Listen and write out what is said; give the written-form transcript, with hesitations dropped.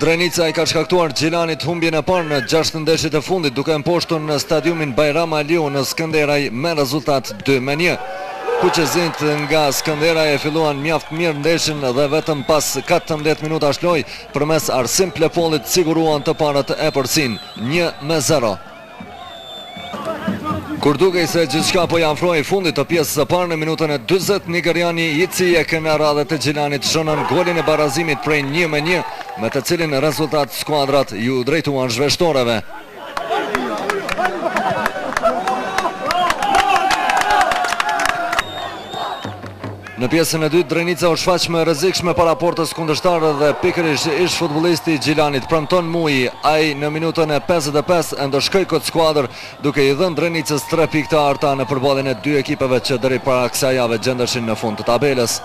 Drenica I ka shkaktuar Gjilanit humbjen e parë në 6 ndeshjet e fundit, duke mposhtur në stadiumin Bajram Aliu në Skënderaj me rezultat 2-1. Kuqezint nga Skënderaj e filluan mjaft mirë ndeshjen dhe vetëm pas 14 minutash lojë përmes Arsim Plepollit siguruan të parët e përsin 1-0. Kur dukej se gjithçka po i afroi fundit të pjesës së parë, në minutën e 40 nigeriani Iciyeke në radhët e Gjilanit shënon golin e barazimit prej 1-1, me të cilin rezultat skuadrat ju drejtuan zhveshtoreve. Në pjesën e dytë, Drenica u shfaq me rrezikshme para portës kundërshtar dhe pikërisht ish futbollisti I Gjilanit Premton Muji, ai në minutën e 55 ndoshkoi kot skuadër duke I dhënë Drenicës 3 pikë të arta në përballjen e dy ekipeve që deri para kësaj jave gjendeshin në fund të tabelës.